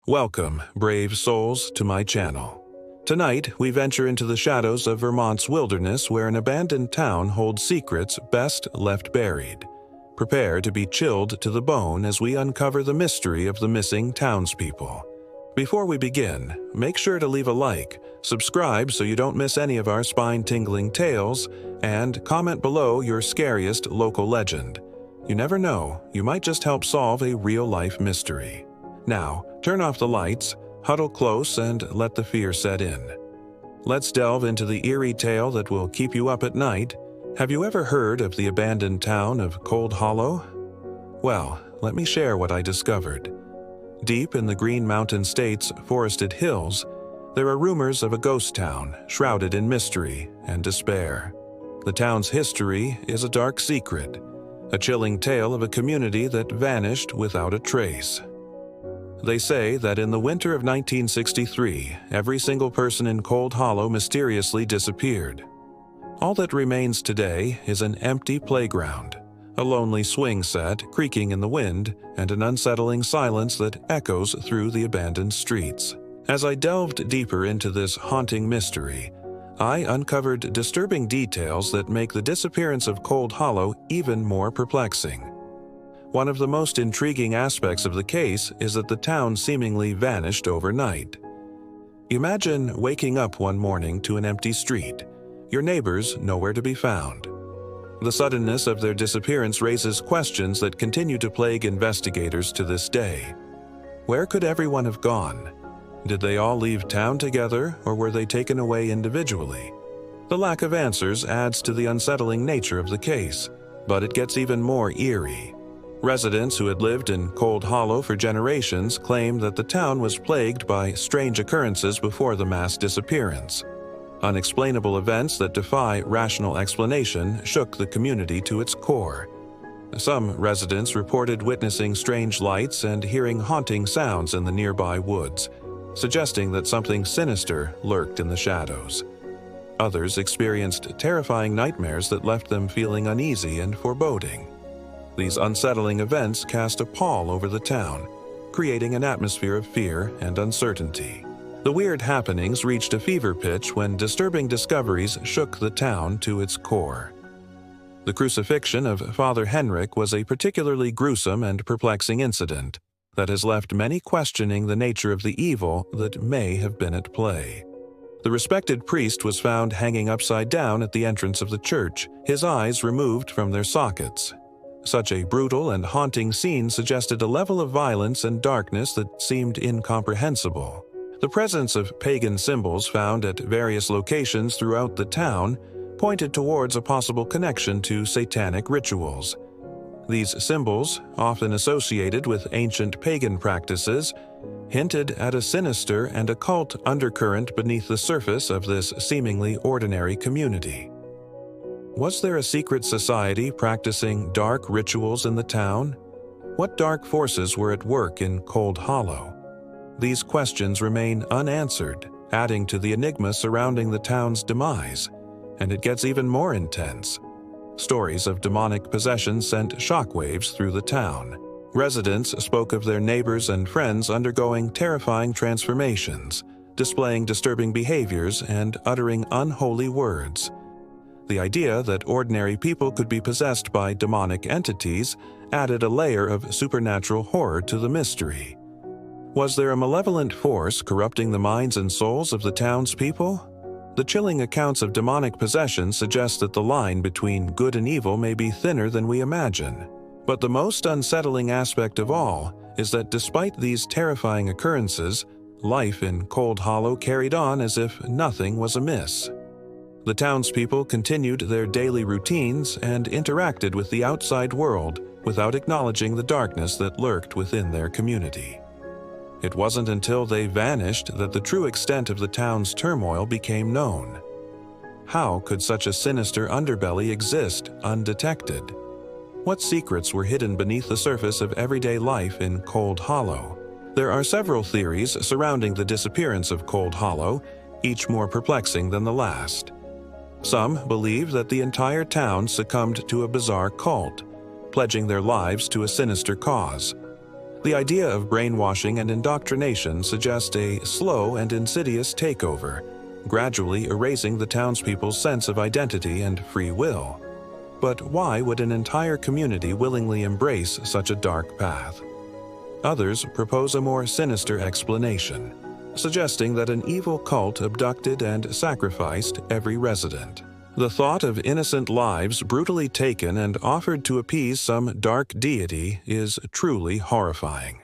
Welcome, brave souls, to my channel. Tonight, we venture into the shadows of Vermont's wilderness where an abandoned town holds secrets best left buried. Prepare to be chilled to the bone as we uncover the mystery of the missing townspeople. Before we begin, make sure to leave a like, subscribe so you don't miss any of our spine-tingling tales, and comment below your scariest local legend. You never know, you might just help solve a real-life mystery. Now, turn off the lights, huddle close, and let the fear set in. Let's delve into the eerie tale that will keep you up at night. Have you ever heard of the abandoned town of Cold Hollow? Well, let me share what I discovered. Deep in the Green Mountain State's forested hills, there are rumors of a ghost town shrouded in mystery and despair. The town's history is a dark secret, a chilling tale of a community that vanished without a trace. They say that in the winter of 1963, every single person in Cold Hollow mysteriously disappeared. All that remains today is an empty playground, a lonely swing set creaking in the wind, and an unsettling silence that echoes through the abandoned streets. As I delved deeper into this haunting mystery, I uncovered disturbing details that make the disappearance of Cold Hollow even more perplexing. One of the most intriguing aspects of the case is that the town seemingly vanished overnight. Imagine waking up one morning to an empty street, your neighbors nowhere to be found. The suddenness of their disappearance raises questions that continue to plague investigators to this day. Where could everyone have gone? Did they all leave town together, or were they taken away individually? The lack of answers adds to the unsettling nature of the case, but it gets even more eerie. Residents who had lived in Cold Hollow for generations claim that the town was plagued by strange occurrences before the mass disappearance. Unexplainable events that defy rational explanation shook the community to its core. Some residents reported witnessing strange lights and hearing haunting sounds in the nearby woods, suggesting that something sinister lurked in the shadows. Others experienced terrifying nightmares that left them feeling uneasy and foreboding. These unsettling events cast a pall over the town, creating an atmosphere of fear and uncertainty. The weird happenings reached a fever pitch when disturbing discoveries shook the town to its core. The crucifixion of Father Henrik was a particularly gruesome and perplexing incident that has left many questioning the nature of the evil that may have been at play. The respected priest was found hanging upside down at the entrance of the church, his eyes removed from their sockets. Such a brutal and haunting scene suggested a level of violence and darkness that seemed incomprehensible. The presence of pagan symbols found at various locations throughout the town pointed towards a possible connection to satanic rituals. These symbols, often associated with ancient pagan practices, hinted at a sinister and occult undercurrent beneath the surface of this seemingly ordinary community. Was there a secret society practicing dark rituals in the town? What dark forces were at work in Cold Hollow? These questions remain unanswered, adding to the enigma surrounding the town's demise, and it gets even more intense. Stories of demonic possession sent shockwaves through the town. Residents spoke of their neighbors and friends undergoing terrifying transformations, displaying disturbing behaviors, and uttering unholy words. The idea that ordinary people could be possessed by demonic entities added a layer of supernatural horror to the mystery. Was there a malevolent force corrupting the minds and souls of the townspeople? The chilling accounts of demonic possession suggest that the line between good and evil may be thinner than we imagine. But the most unsettling aspect of all is that despite these terrifying occurrences, life in Cold Hollow carried on as if nothing was amiss. The townspeople continued their daily routines and interacted with the outside world without acknowledging the darkness that lurked within their community. It wasn't until they vanished that the true extent of the town's turmoil became known. How could such a sinister underbelly exist undetected? What secrets were hidden beneath the surface of everyday life in Cold Hollow? There are several theories surrounding the disappearance of Cold Hollow, each more perplexing than the last. Some believe that the entire town succumbed to a bizarre cult, pledging their lives to a sinister cause. The idea of brainwashing and indoctrination suggests a slow and insidious takeover, gradually erasing the townspeople's sense of identity and free will. But why would an entire community willingly embrace such a dark path? Others propose a more sinister explanation, suggesting that an evil cult abducted and sacrificed every resident. The thought of innocent lives brutally taken and offered to appease some dark deity is truly horrifying.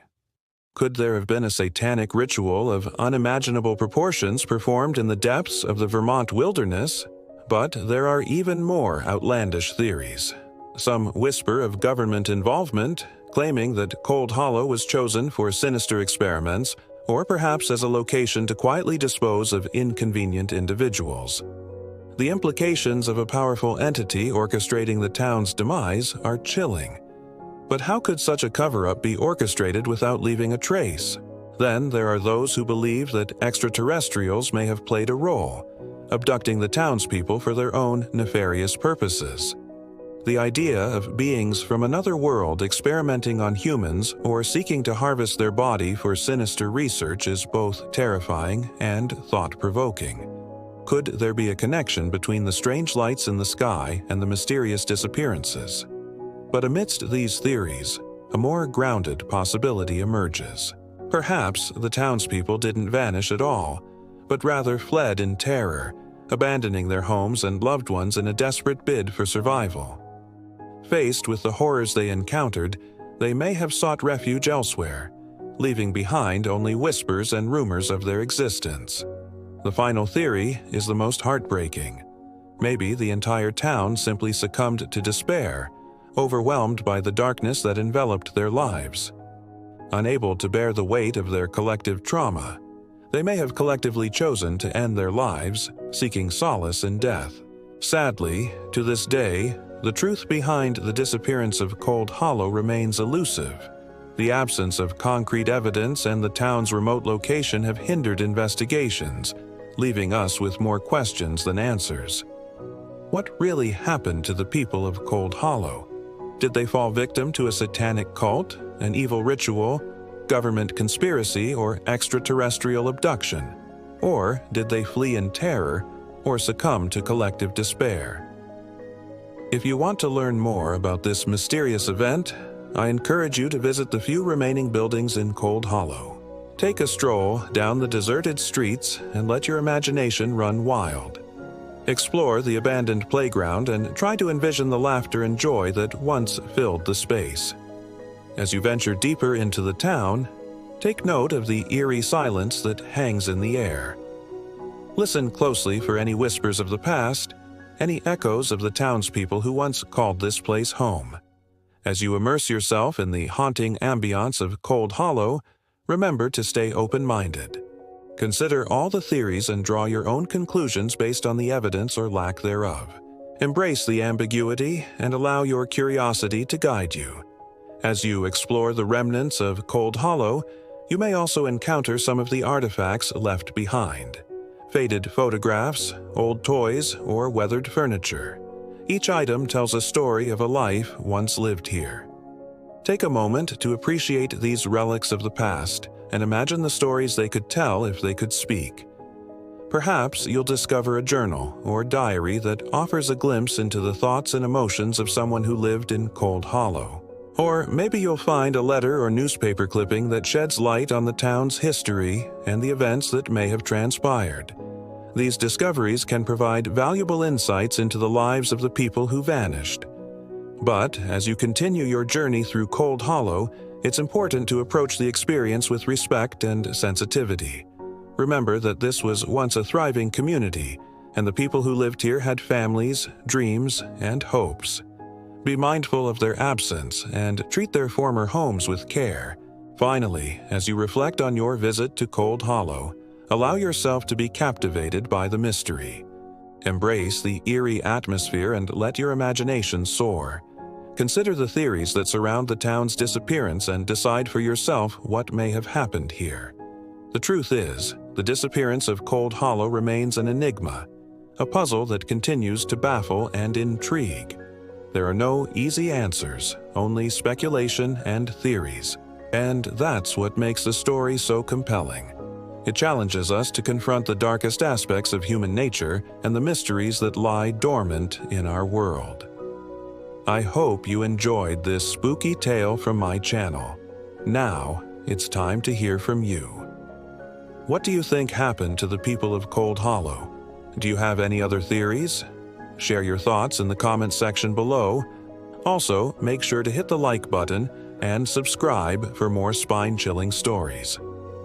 Could there have been a satanic ritual of unimaginable proportions performed in the depths of the Vermont wilderness? But there are even more outlandish theories. Some whisper of government involvement, claiming that Cold Hollow was chosen for sinister experiments, or perhaps as a location to quietly dispose of inconvenient individuals. The implications of a powerful entity orchestrating the town's demise are chilling. But how could such a cover-up be orchestrated without leaving a trace? Then there are those who believe that extraterrestrials may have played a role, abducting the townspeople for their own nefarious purposes. The idea of beings from another world experimenting on humans or seeking to harvest their body for sinister research is both terrifying and thought-provoking. Could there be a connection between the strange lights in the sky and the mysterious disappearances? But amidst these theories, a more grounded possibility emerges. Perhaps the townspeople didn't vanish at all, but rather fled in terror, abandoning their homes and loved ones in a desperate bid for survival. Faced with the horrors they encountered, they may have sought refuge elsewhere, leaving behind only whispers and rumors of their existence. The final theory is the most heartbreaking. Maybe the entire town simply succumbed to despair, overwhelmed by the darkness that enveloped their lives. Unable to bear the weight of their collective trauma, they may have collectively chosen to end their lives, seeking solace in death. Sadly, to this day, the truth behind the disappearance of Cold Hollow remains elusive. The absence of concrete evidence and the town's remote location have hindered investigations, leaving us with more questions than answers. What really happened to the people of Cold Hollow? Did they fall victim to a satanic cult, an evil ritual, government conspiracy, or extraterrestrial abduction? Or did they flee in terror or succumb to collective despair? If you want to learn more about this mysterious event, I encourage you to visit the few remaining buildings in Cold Hollow. Take a stroll down the deserted streets and let your imagination run wild. Explore the abandoned playground and try to envision the laughter and joy that once filled the space. As you venture deeper into the town, take note of the eerie silence that hangs in the air. Listen closely for any whispers of the past, any echoes of the townspeople who once called this place home. As you immerse yourself in the haunting ambiance of Cold Hollow, remember to stay open-minded. Consider all the theories and draw your own conclusions based on the evidence or lack thereof. Embrace the ambiguity and allow your curiosity to guide you. As you explore the remnants of Cold Hollow, you may also encounter some of the artifacts left behind. Faded photographs, old toys, or weathered furniture. Each item tells a story of a life once lived here. Take a moment to appreciate these relics of the past and imagine the stories they could tell if they could speak. Perhaps you'll discover a journal or diary that offers a glimpse into the thoughts and emotions of someone who lived in Cold Hollow. Or maybe you'll find a letter or newspaper clipping that sheds light on the town's history and the events that may have transpired. These discoveries can provide valuable insights into the lives of the people who vanished. But as you continue your journey through Cold Hollow, it's important to approach the experience with respect and sensitivity. Remember that this was once a thriving community, and the people who lived here had families, dreams, and hopes. Be mindful of their absence and treat their former homes with care. Finally, as you reflect on your visit to Cold Hollow, allow yourself to be captivated by the mystery. Embrace the eerie atmosphere and let your imagination soar. Consider the theories that surround the town's disappearance and decide for yourself what may have happened here. The truth is, the disappearance of Cold Hollow remains an enigma, a puzzle that continues to baffle and intrigue. There are no easy answers, only speculation and theories. And that's what makes the story so compelling. It challenges us to confront the darkest aspects of human nature and the mysteries that lie dormant in our world. I hope you enjoyed this spooky tale from my channel. Now, it's time to hear from you. What do you think happened to the people of Cold Hollow? Do you have any other theories? Share your thoughts in the comments section below. Also, make sure to hit the like button and subscribe for more spine-chilling stories.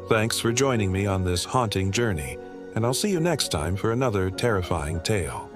Thanks for joining me on this haunting journey, and I'll see you next time for another terrifying tale.